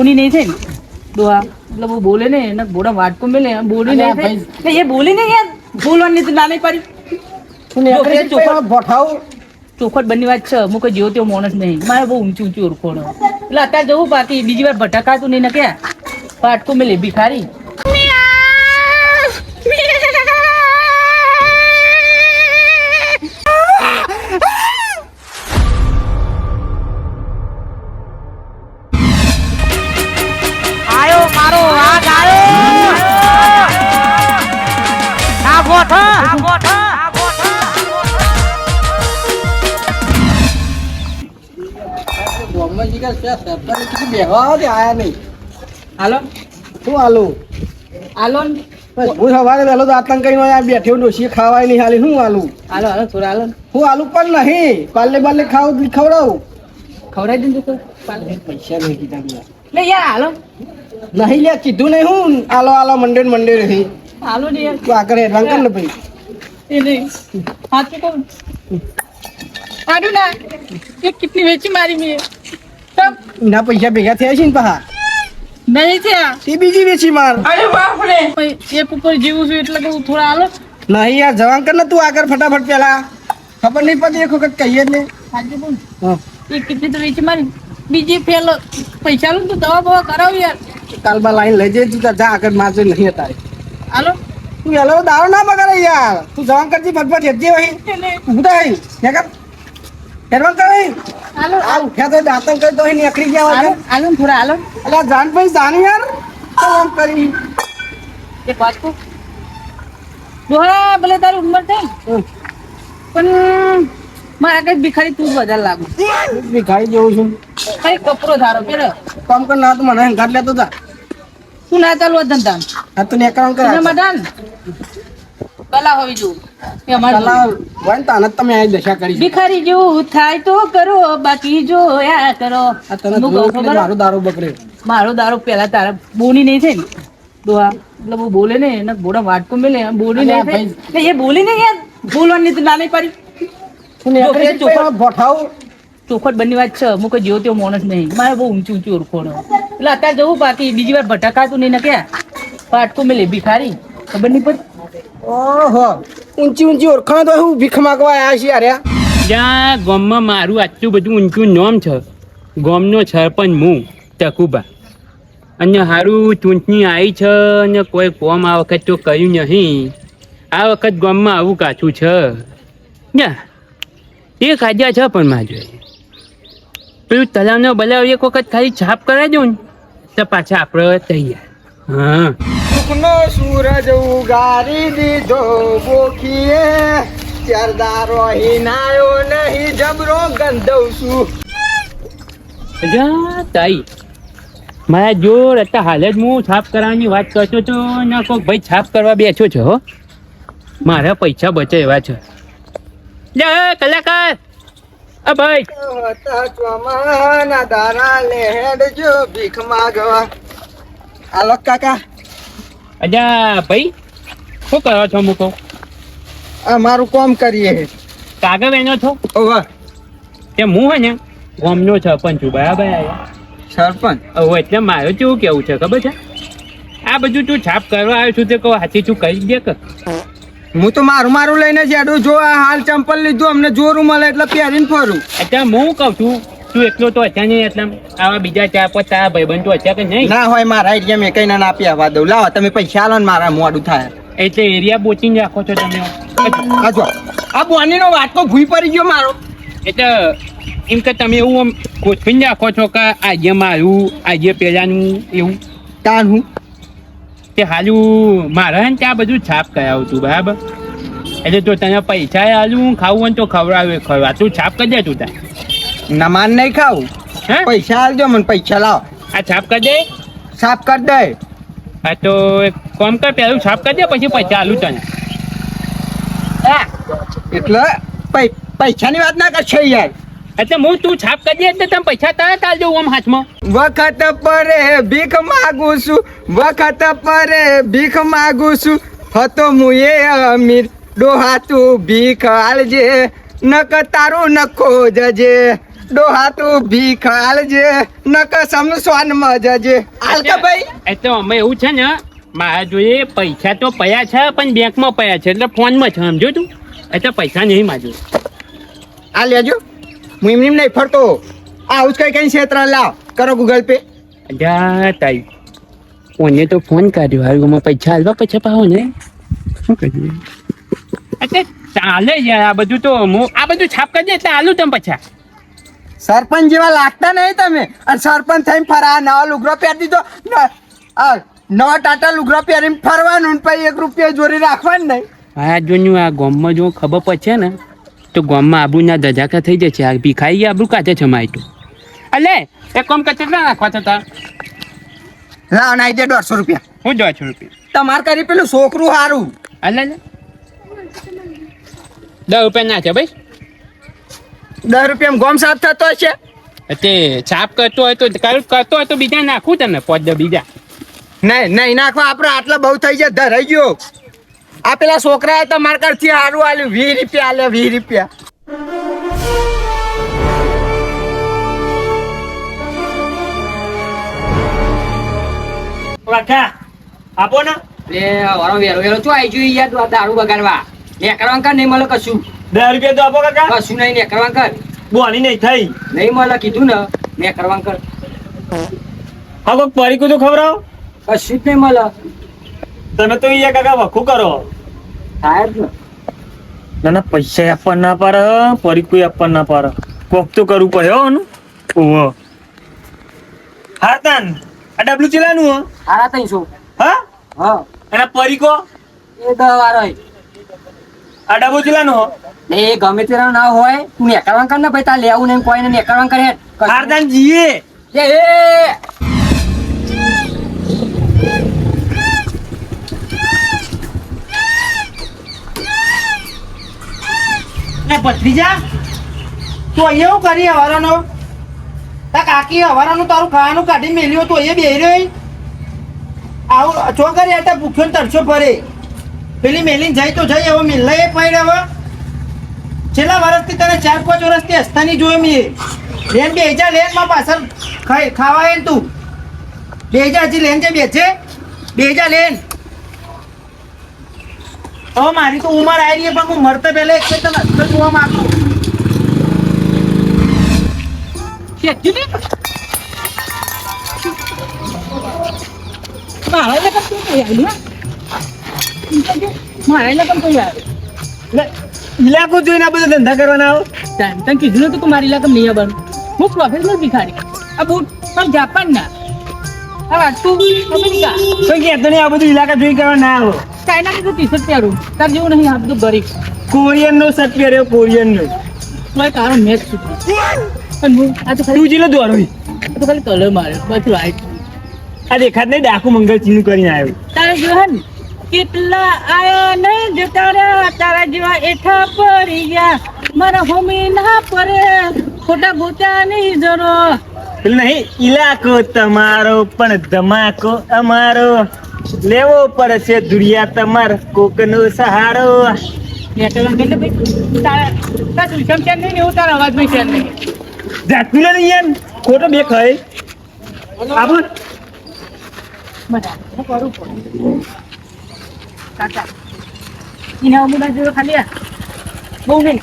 બોની નહીં થઈ ને ડોહા એટલે वो बोले ने ना बोड़ा वाट को मिले बोली नहीं थे ये बोली नहीं यार બોલવાની તો ના નહીં પડી તું ને ચોખટ ભઠાવ ચોખટ બની વાત છે હું કોઈ જેવો તેવો માણસ નહીં મારે બહુ ઊંચી ઊંચી ઓળખોણ એટલે અત્યારે જવું બાકી બીજી વાર ભટકાતું નહીં ને ક્યાં વાટકો મિલે ભિખારી હાલો શું હાલું હાલો હું સવારે વહેલો તો આતંક બેઠ્યો ડોસી ખાવાય નહીં હાલી શું હાલું હાલો હાલો થોડા હાલો હું હાલું પણ નહીં પાલે બાલે ખવડાવું ખવડાવી દીધું તો પૈસા નહીં કીધા બીજા લે યાર હાલો નહીં લે કીધું નહીં હું આલો આલો મંડે રહી હાલો ને યાર તું આગળ હેડવાન કર ને ભાઈ એ નહીં સાચું કહું આડું ના એ કેટલી વેચી મારી મેં તબ ના પૈસા ભેગા થયા છે ને પા નહીં થયા તે બીજી વેચી માર અરે બાપ રે એક ઉપર જીવું છું એટલે કહું થોડા હાલો નહીં યાર જવાન કર ને તું આગળ ફટાફટ પેલા ખબર નહીં પડતી એક વખત કહીએ જ નહીં સાચું કહું હા એ કેટલી તો વેચી મારી બીજી ફેલ પૈસા લો તો દવા બવા કરાવ યાર કાલમાં લાઈન લઈ જઈ તું જા આગળ મારજો નહીં તારે હાલો તું વહેલો દારૂ ના બગાડે યાર તું જવાન કરજી ફટફટ હેડજે વહી ઉભા હઈ હેડવાન કર હાલો આ ઉઠ્યા તો દાંતન કરી તો નીકળી ગયા હાલો હોય હાલો ને થોડા હાલો એટલે જાન ભાઈ જાન યાર તો આમ કરી એક વાત કહું ડોહા ભલે તારી ઉંમર થઈ પણ મારા કઈ ભિખારી તું જ વધારે લાગુ ભિખારી જેવું છું કઈ કપડો ધારો કે કામ કર ના તો મને હંગાટ લેતો જા તું ના ચાલુ ધંધા આ તો નેકરાણ કર મદાન કલા હોવી જો એ અમાર કલા વન તાન તમે આ દશા કરી છે ભિખારી જેવું થાય તો કરો બાકી જોયા કરો આ તને જોયું મારો દારૂ બગડે મારો દારૂ પેલા તારા બોની નહીં થઈ ને ડોહા એટલે वो बोले ने ना बोड़ा वाटको मिले बोली नहीं થઈ એ બોલી નહીં યાર બોલવાની તો ના નહીં પડી તું ને ચોખટ ભઠાવ ચોખટ બની વાત છે હું કોઈ જેવો તેવો માણસ નહીં મારે બહુ ઊંચી ઊંચી ઓળખોણ એટલે અત્યારે જવું બાકી બીજી વાર ભટકાતું નહીં ને ક્યાં વાટકો મિલે ભિખારી ખબર નહીં પડી ઓહો ઊંચી ઓળખાણ તો હું ભીખ માંગવા આવ્યા છીએ અરે જ્યાં ગામમાં મારું આટલું બધું ઊંચું નામ છે ગામનો સરપંચ હું ટકુબા અને સારું ચૂંટણી આવી છે અને કોઈ કોમ આ વખત તો કર્યું નહીં આ વખત ગામમાં આવું કાચું છે ના એ ખાધ્યા છે પણ માં જોઈએ પેલું તલાવનો બલાવ એક વખત ખાલી છાપ કરાવી દઉં ને તો પાછા આપણે તૈયાર હા સુખનો સૂરજ ઉગારી દીધો બોખીએ ચારદારો હિનાયો નહીં જબરો ગંધવ છું અજા તાઈ મારા જોર અત્યારે હાલ જ હું છાપ કરવાની વાત કરતો તો ના કોક ભાઈ છાપ કરવા બેઠો છો હો મારા પૈસા બચે એવા છે લે કલાકાર આ ભાઈ ચોમાના દારા લેડજો ભીખ માંગવા આલો કાકા અજા ભાઈ શું કરો છો મૂકો અમારું કામ કરીએ કાગળ એનો છો ઓવા તે હું હે ને ગામનો સરપંચ છું બરાબર આયા સરપંચ હવે એટલે મારું કેવું કેવું છે ખબર છે આ બધું તું છાપ કરવા આવ્યો છું તે કહું હાથી તું કહી દે કે હું તો મારું લઈને જેડું જો આ હાલ ચંપલ લીધું અમને જોરું મળે એટલે પહેરીને ફરું અત્યારે હું કહું છું તું એકલો તો અત્યારે નહીં એટલે આવા બીજા ચાર પાંચ તારા ભાઈબંધ તો અત્યારે કે નહીં ના હોય મારા એરિયા મેં કઈ ના આપી આવવા દઉં લાવો તમે પૈસા આલો ને મારા મોડું થાય એટલે એરિયા બોચીને રાખો છો તમે આજો આ બોનીનો વાટકો ભૂઈ પડી ગયો મારો એટલે એમ કે તમે એવું આમ ગોઠવીને રાખો છો કે આજે મારું આજે પેલાનું એવું તાન હું તે હાલું મારે ને ત્યાં બધું છાપ કરાવું તું બરાબર એટલે તો તને પૈસા હાલું ખાવું હોય તો ખવડાવે ખવડા તું છાપ કરી દે તું ત્યાં નમાન નહીં ખાવું હે પૈસા આલજો મને પૈસા લાવો આ છાપ કરી દે સાફ કરી દે હા તો એક કામ કર પહેલું છાપ કરી દે પછી પૈસા હાલું તને એટલે પૈસાની વાત ના કરશે યાર એટલે હું તું છાપ કરી દે એટલે તમે પૈસા તરત આલજો આમ હાથમાં વખત પરે ભીખ માગું છું વખત પરે ભીખ માગું છું હતો હું એ અમીર ડોહા તું ભીખ આલજે નક તારું નખો જજે ડોહા તું ભીખ આલજે નક સમસવાન મજજે આલ કે ભાઈ એ તો અમે એવું છે ને મારા જોઈએ પૈસા તો પયા છે પણ બેંકમાં પયા છે એટલે ફોનમાં છે સમજો તું એટલે પૈસા નહીં માજો આ લેજો હું એમ નહીં ફરતો આવું જ કઈ ક્ષેત્ર લાવ કરો ગૂગલ પે જા તાઈ કોને તો ફોન કર્યો હાલમાં પૈસા હાલવા પછી પાવો ને શું કરીએ એટલે ચાલે યાર આ બધું તો હું આ બધું છાપ કરી દે એટલે હાલું તમે પછા સરપંચ જેવા લાગતા નહીં તમે અને સરપંચ થઈને ફરા નવા લુગડો પહેરી દીધો નવા ટાટા લુગડો પહેરીને ફરવાનું પછી 1 રૂપિયા જોરી રાખવાનું નહીં હા જોયું આ ગામમાં જો ખબર પડશે ને તો ગામમાં આબુના ધજાકા થઈ જશે આ ભીખાઈ ગયા આબુ કાચે છે માય તો અલે એક કામ કર કેટલા નાખવા થતા લાવ નાઈ દે 150 રૂપિયા હું 200 રૂપિયા તમાર કરી પેલું છોકરું હારું અલે 10 રૂપિયા ના છે ભાઈ 10 રૂપિયા ગોમ સાફ થતો હશે તે છાપ કરતો હોય તો કરતો હોય તો બીજા નાખું તને 5 બીજા નહીં નાખવા આપણે આટલા બહુ થઈ જાય ધરાઈ ગયો આ પેલા છોકરાએ તો માર કરથી હારું આલ્યું 20 રૂપિયા આલ્યા 20 રૂપિયા કાકા આપો ને વારો વેરો વેરો શું આવી જોઈ યાર દારૂ બગાડવા ને કરવાનું કર નહીં મળે કશું 10 રૂપિયા તો આપો કાકા કશું નહીં ને કરવાનું કર બોની નહીં થઈ નહીં મળે કીધું ને મેં કરવાનું કર હા કોઈક પરીકું તો ખવડાવો કશું જ નહીં મળે તમે તો અહીંયા કાકા વખું કરો થાય જ ને ના પૈસા આપવા ના પાડે પરીકું આપવા ના પાડે કોક તો કરવું પડે હો ને ઓહો હા તાન આ ડબલું ચલાનું હો હારા તઈ શું હા હા એના પરીકો એ દવા વાળો આ ડબો ચલાનું હો ને એ ગમે તેનો ના હોય તું ને કરવાનું કર ને ભાઈ તાર લેવું નહીં કોઈ ને કરવાનું કરે હારદાન જીએ ભત્રીજા તું અહીંયા હું કરી હવારાનો તા કાકી હવારાનું તારું ખાવાનું કાઢી મેલ્યો તો એ બેહી રહ્યો આવું છોકરી એટલે ભૂખ્યો ને તરસો ફરે પેલી મેલીને જાય તો જઈ હવે મિલ્લા એ પૈડ હવે છેલ્લા વર્ષથી તને 4-5 વર્ષથી હસ્તાની જોઈ મેં લેન બે હજાર લેનમાં પાછળ ખાવાય ને તું 2000 હજી લેન જે બેચે 2000 લેન હવે મારી તો ઉંમર આવી રહી પણ હું મરતા પહેલા એક તને હસ્તો જોવા માંગુ ઇલાકો જોઈને આ બધા ધંધા કરવાના આવો તને કીધું નતું કે મારી લાગમ નહીં આવવાનું હું પ્રોફેશનલ ભિખારી આ બૂટ પણ જાપાનના આ વાત તું અમેરિકા તો કહેતો નહીં આ બધું ઇલાકા જોઈ કરવા ના આવો ચાઇના નું ટી શર્ટ પહેરું તાર જેવું નહીં આ બધું ગરીબ કોરિયન નો શર્ટ પહેર્યો કોરિયન નો મારે તારો મેચ છૂટ્યો પણ હું આ તો તું ખાલી જીલો દોડો આ તો ખાલી કલર માર્યો પછી લાઈટ આ દેખાત નહીં ડાકુ મંગળ ચીનું કરીને આવ્યો તારે જો હે ને કેટલા આયા ને જતા રહ્યા તારા જેવા એઠા પડી ગયા મારા હોમી ના પરે ખોટા ગોચાની જરો પેલું નહીં ઇલાકો તમારો પણ ધમાકો અમારો લેવો પડશે દુનિયા તમાર કોકનો સહારો નેટવર્ક એટલે ભાઈ તારા તું સમજ્યા નહીં ને એવું તારા અવાજમાં છે નહીં જાતું લે નહીં યાર ખોટો બે ખાય આબુ બધા હું કરું પડે કાકા એના અમુના જેવો ખાલી આ બહુ નહીં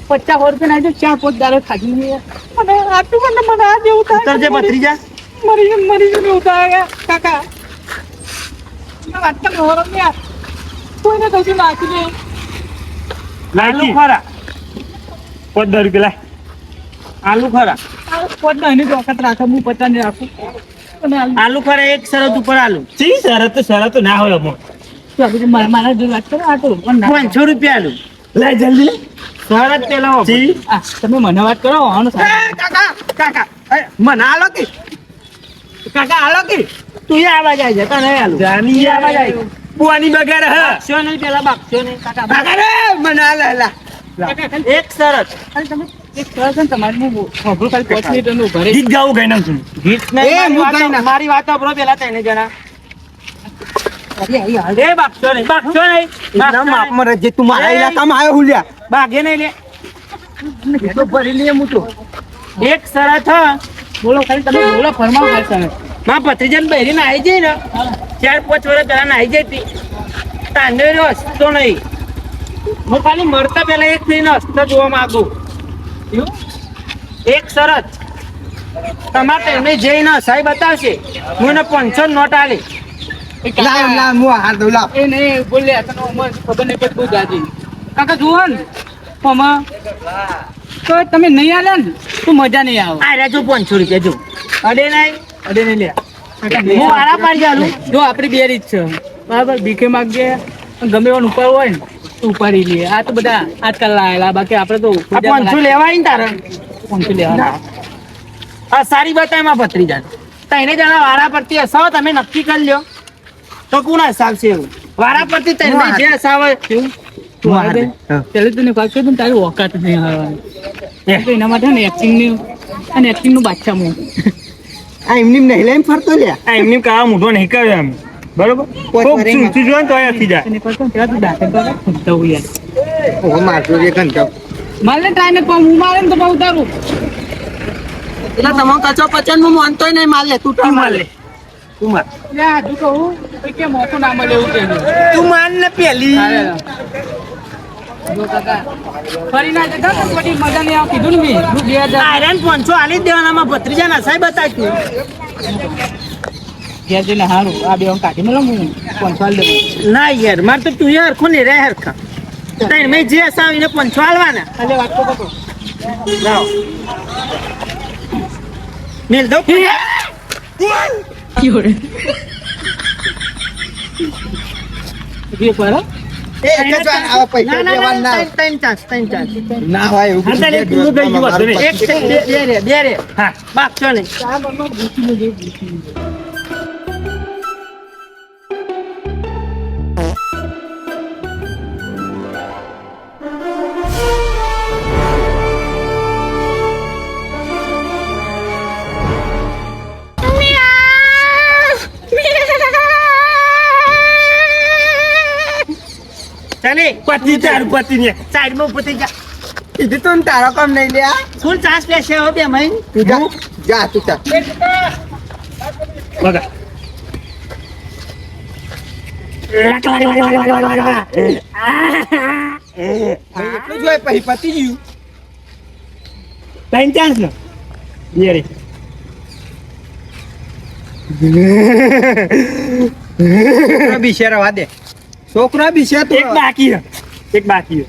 50 રૂપિયા નાખજો 4-5 દાડો ખાધી નહીં અને આટલું મને આ જેવું થાય ઉતરજે ભત્રીજા મરી જઈને ઉતાર્યા કાકા આ વાત તો ઘોર યાર કોઈને કશું નાખી દે આલુ ખરા 15 રૂપિયા લાય આલુ ખરા આ પોત નહીં વખત રાખે હું 50 ને રાખું અને આલુ ખરા એક શરત ઉપર આલુ ચી શરત ના હોય અમો મારા જોડે વાત કરો આટલું પણ 500 રૂપિયા આલુ લાય જલ્દી શરત પેલા ચી તમે મને વાત કરો આનો કાકા મને આલો કે કાકા આલો કે તું આવા જાય છે તને આલુ જાની આવા જાય બુવાની બગાડ હ બાકશો નહીં પેલા બાકશો નહીં કાકા બગાડ મને આલા એક શરત અરે તમે એક સરસ છે ને તમારી હું ખબર ખાલી 5 મિનિટનું ઉભા રહી ગીત ગાવું ગઈ નામ છું ગીત મારી વાત સાંભળો પેલા તેને જણા એ બાકશો નહીં માપમાં રહેજે તું મારા ઇલાકામાં આવ્યો હુલ્યા બાગે નહીં લે તો ભરી લઈએ હું તો એક શરત હ બોલો ખાલી તમે બોલો ફરમાવો ખાલી તમે. માં ભત્રીજાને બહેરીને આવી જાય ને 4-5 વર્ષ પહેલા આવી જાય તી તાંડો એનો હસતો નહીં. હું ખાલી મળતા પહેલા એક થઈને હસતો જોવા માંગુ. એક શરત તમારે એમને જઈને હસાઈ બતાવશે હું એને 500 નોટ આલી. લાવ લાવ હું હાર દઉં લાવ. એ નહીં બોલ્યા તને ઉંમર ખબર નહીં પડતી બહુ જાજી. કાકા જુઓ ને આમાં તો તમે નહીં આલે ને તો મજા નહીં આવે. આ રહ્યા જો 500 રૂપિયા જો અડે નહીં લે હું વાળા પાડી જાલું. જો આપણી બે રીત છે બરાબર. ભીખે માગજે ગમે એવાનું ઉપર હોય ને તો ઉપાડી લઈએ. આ તો બધા આજકાલ લાયેલા બાકી આપણે તો આ 500 લેવાય ને તારે 500 લેવાના. આ સારી બતાય માં ભત્રીજા તઈને જણા વાળા પરથી હસાવો તમે નક્કી કરી લ્યો તો કોણ હસાવશે એવું વાળા પરથી તઈને જે હસાવે તું આવે દે. પહેલે તને કહ્યું હતું ને તારી ઓકાત નહીં આવવાની. તો એના માટે ને એક્ટિંગની અને એક્ટિંગનું બાદશાહ હું. આ એમની નહીં લઈને ફરતો લ્યા. આ એમની કાળા મોઢો નહીં કર્યો એમ બરોબર કોઈ કોક કરે ચૂંચી જોવે ને તો અહીંયાથી જાય તને કહ્યું ને ત્યાં તું દાખલ કરે ખૂટતા હોય યાર. ઓહો મારતો રે ઘંટો. મારે ટ્રાય ને હું મારે ને તો બહુ ઉતારું. એટલે તમે કચો પચન માં માનતોય નહીં માલે તું તો માલે. તું માર લે હજુ કહું તો કે મોકો ના મળે એવું કે તું માન ને પેલી જો કાકા ફરી ના જતા તો પછી મજા નહીં આવે કીધું ને મેં હું 2000 આયરન 500 આલી જ દેવાનામાં ભત્રીજાને હસાઈ બતાવ્યું. ઘેર જઈને હારું આ બે કાઢી મેલો હું 500 દે. ના યાર મારે તો તું યાર ખોને રે હરખા તઈને મેં જે હસાવીને 500 આલવાના. અલે વાત તો કરો લાવ મેલ દો એ પર એ એક જ વાર આવા પૈસા દેવાના ના. ત્રણ ચાન્સ ના હોય એવું હા, તારે એક પૂરું થઈ ગયું હતું ને. એક છે, બે રે હા બાપ છો નહીં. આ બનો ભૂખી જે ભૂખી ચાલે પતિ ચાર પતિ ને સાઈડમાં ઉભો થઈ જા. કીધું તું ને તારો કામ નહીં લ્યા. ફૂલ ચાન્સ લેશે હવે બે મહિને. તું જા જા તું જા. બગા એટલું જ હોય પછી પતી ગયું. ત્રણ ચાન્સ ને બે રે છોકરા બીશે રવા દે. છોકરા બીશે તો એક બાકી છે એક બાકી છે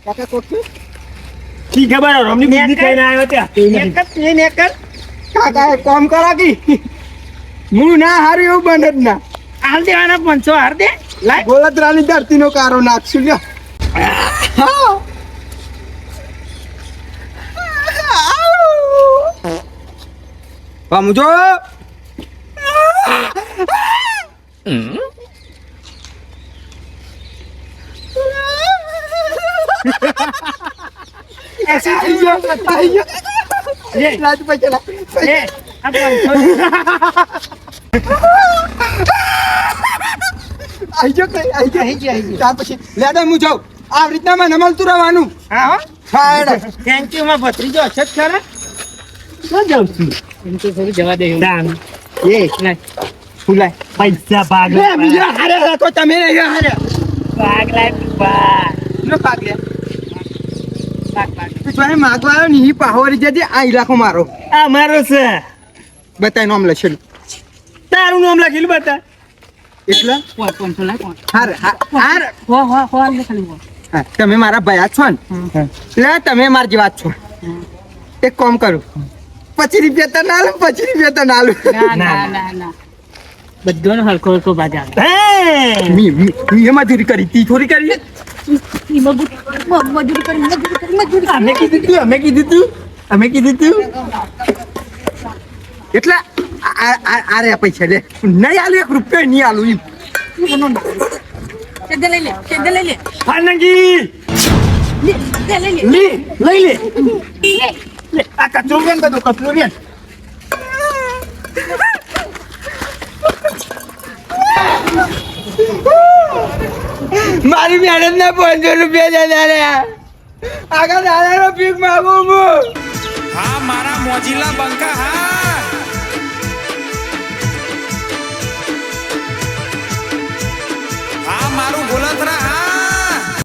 કાકા કોઠી કી ખબર રમની બુદ્ધિ કઈને આવ્યો ત્યાં એક કાકા એક કામ કરા કી હું ના હારું એવું બને જ ના. હાલ દેવાના 500 હાર દે લાય. ગોળતરાની ધરતીનો કારો નાખશું લ્યો. સમજો રાજુ પૈસા લાવ. લે આ 500 આઈ જો કઈ આઈ જો આઈ ગયો. ત્યાર પછી લેડો હું જાઉં. આ રીતના માં નમલતું રહેવાનું. હા હો હા હેડો. થેન્ક યુ માં ભત્રીજો અછત ખરા ક્યાં જાઉં છું એમ તો થોડી જવા દે એવું. દાન એ લાય. ફૂલાય. પૈસા ભાગ લે બીજા હારે તો તમે નહીં હારે. ભાગ લાય ભાગ નો ભાગ લે. તું જોને માગવા આવ્યો ને ઈ પાહોરી જજે. આ ઇલાકો મારો આ મારો છે બતાય નામ લખેલું. તારું નામ લખેલું બતા એટલે 500 લાય કોણ હાર હાર હો લે ખાલી હો. હા, તમે મારા ભયા છો ને એટલે તમે મારા જેવા જ છો. એક કામ કરું 25 રૂપિયા તો ના લું 25 રૂપિયા તો ના લું. ના બધોનો હરખો હરખો બાજા હે મી એ મજૂરી કરી તી થોડી કરી. અમે કીધું તું અમે કીધું તું એટલે આ રે પૈસા લે નહીં આલું 1 રૂપિયો નહીં આલું એમ. ફાનગી લઈ લે આ કચરો બેન બધું કચરો બેન. મારી મહેનત ના 500 રૂપિયા જતા રહ્યા. આગળ દાદાનો ભીખ માગું હું. હા મારા મોજીલા બંકા હા